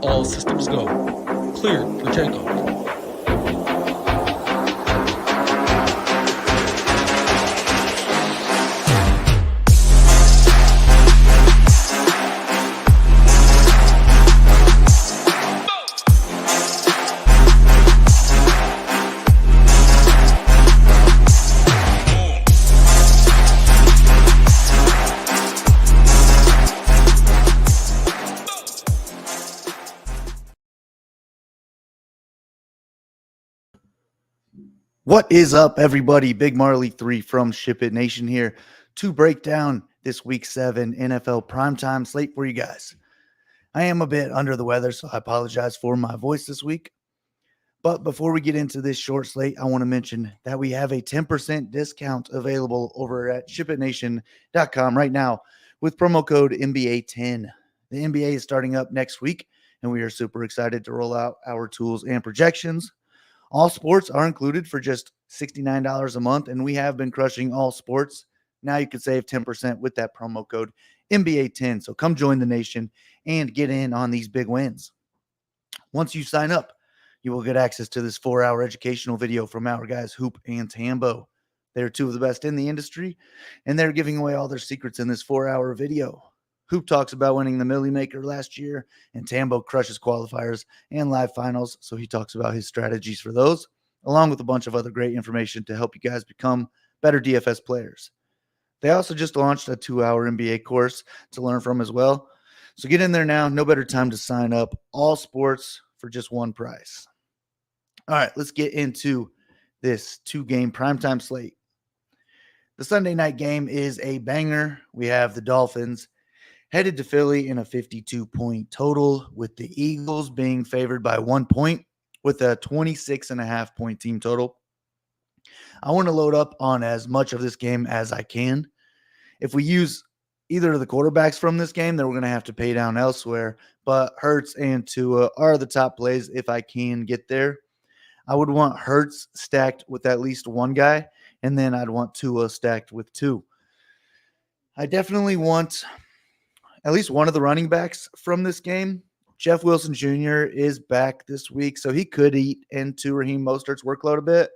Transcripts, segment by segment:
All systems go. Clear for takeoff. What is up, everybody? Big Marley 3 from SHIPIT Nation here to break down this Week 7 NFL Primetime Slate for you guys. I am a bit under the weather, so I apologize for my voice this week. But before we get into this short slate, I want to mention that we have a 10% discount available over at ShipItNation.com right now with promo code NBA10. The NBA is starting up next week, and we are super excited to roll out our tools and projections. All sports are included for just $69 a month, and we have been crushing all sports. Now you can save 10% with that promo code NBA10. So come join the nation and get in on these big wins. Once you sign up, you will get access to this 4-hour educational video from our guys Hoop and Tambo. They're two of the best in the industry, and they're giving away all their secrets in this 4-hour video. Hoop talks about winning the Millie Maker last year, and Tambo crushes qualifiers and live finals, so he talks about his strategies for those, along with a bunch of other great information to help you guys become better DFS players. They also just launched a 2-hour NBA course to learn from as well, so get in there now. No better time to sign up. All sports for just one price. All right, let's get into this 2-game primetime slate. The Sunday night game is a banger. We have the Dolphins headed to Philly in a 52-point total, with the Eagles being favored by 1 point with a 26.5-point team total. I want to load up on as much of this game as I can. If we use either of the quarterbacks from this game, then we're going to have to pay down elsewhere. But Hurts and Tua are the top plays if I can get there. I would want Hurts stacked with at least one guy, and then I'd want Tua stacked with two. I definitely want at least one of the running backs from this game. Jeff Wilson Jr. is back this week, so he could eat into Raheem Mostert's workload a bit.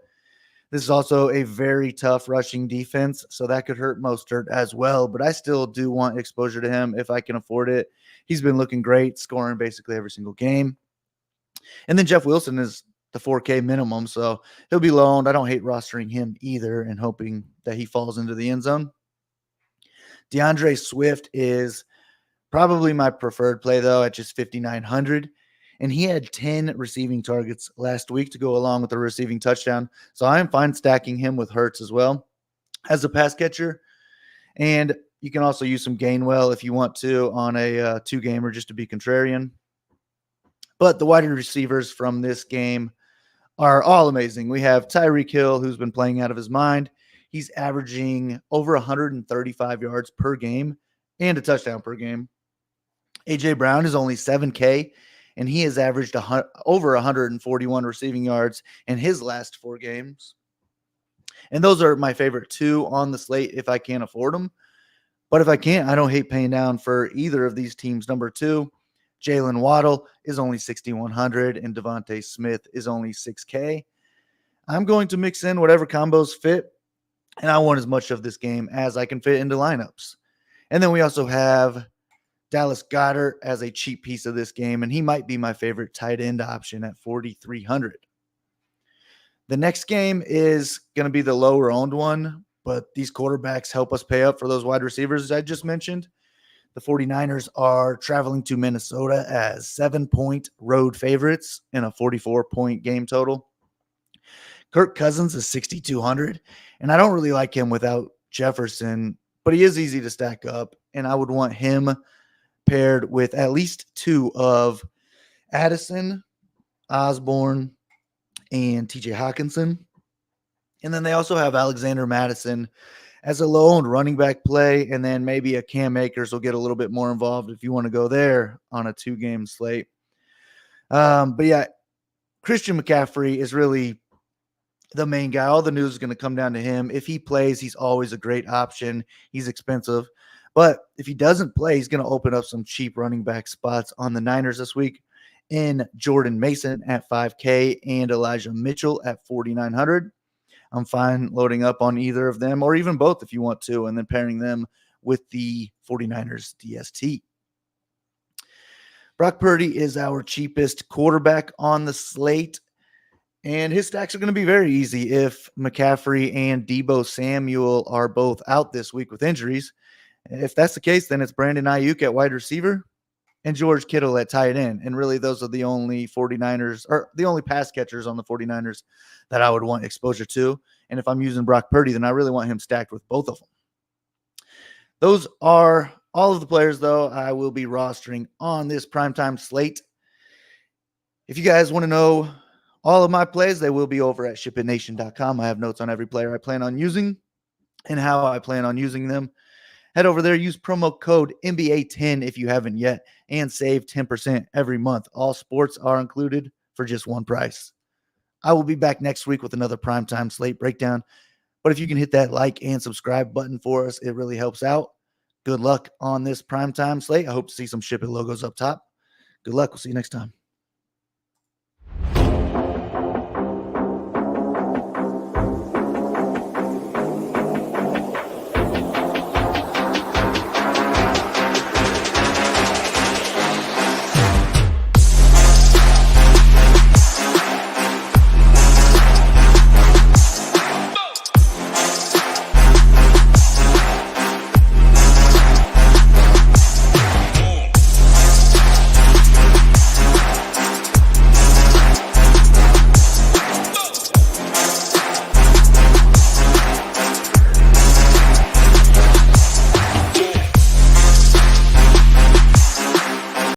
This is also a very tough rushing defense, so that could hurt Mostert as well, but I still do want exposure to him if I can afford it. He's been looking great, scoring basically every single game. And then Jeff Wilson is the 4K minimum, so he'll be low owned. I don't hate rostering him either and hoping that he falls into the end zone. DeAndre Swift is probably my preferred play, though, at just 5,900. And he had 10 receiving targets last week to go along with the receiving touchdown. So I am fine stacking him with Hurts as well as a pass catcher. And you can also use some Gainwell if you want to on a 2-gamer just to be contrarian. But the wide receivers from this game are all amazing. We have Tyreek Hill, who's been playing out of his mind. He's averaging over 135 yards per game and a touchdown per game. A.J. Brown is only 7K, and he has averaged over 141 receiving yards in his last 4 games. And those are my favorite 2 on the slate if I can't afford them. But if I can't, I don't hate paying down for either of these teams. Number 2, Jalen Waddle is only 6,100, and Devontae Smith is only 6K. I'm going to mix in whatever combos fit, and I want as much of this game as I can fit into lineups. And then we also have Dallas Goedert as a cheap piece of this game, and he might be my favorite tight end option at 4,300. The next game is going to be the lower owned one, but these quarterbacks help us pay up for those wide receivers I just mentioned. The 49ers are traveling to Minnesota as 7-point road favorites in a 44-point game total. Kirk Cousins is 6,200, and I don't really like him without Jefferson, but he is easy to stack up, and I would want him paired with at least 2 of Addison, Osborne, and TJ Hawkinson. And then they also have Alexander Madison as a low-owned running back play, and then maybe a Cam Akers will get a little bit more involved if you want to go there on a 2-game slate. But yeah, Christian McCaffrey is really the main guy. All the news is going to come down to him. If he plays, he's always a great option. He's expensive. But if he doesn't play, he's going to open up some cheap running back spots on the Niners this week. in Jordan Mason at 5K and Elijah Mitchell at 4,900. I'm fine loading up on either of them or even both if you want to, and then pairing them with the 49ers DST. Brock Purdy is our cheapest quarterback on the slate, and his stacks are going to be very easy if McCaffrey and Deebo Samuel are both out this week with injuries. If that's the case, then it's Brandon Ayuk at wide receiver and George Kittle at tight end. And really, those are the only 49ers or the only pass catchers on the 49ers that I would want exposure to. And if I'm using Brock Purdy, then I really want him stacked with both of them. Those are all of the players, though, I will be rostering on this primetime slate. If you guys want to know all of my plays, they will be over at shipitnation.com. I have notes on every player I plan on using and how I plan on using them. Head over there, use promo code NBA10 if you haven't yet, and save 10% every month. All sports are included for just one price. I will be back next week with another primetime slate breakdown. But if you can hit that like and subscribe button for us, it really helps out. Good luck on this primetime slate. I hope to see some SHIPIT logos up top. Good luck. We'll see you next time.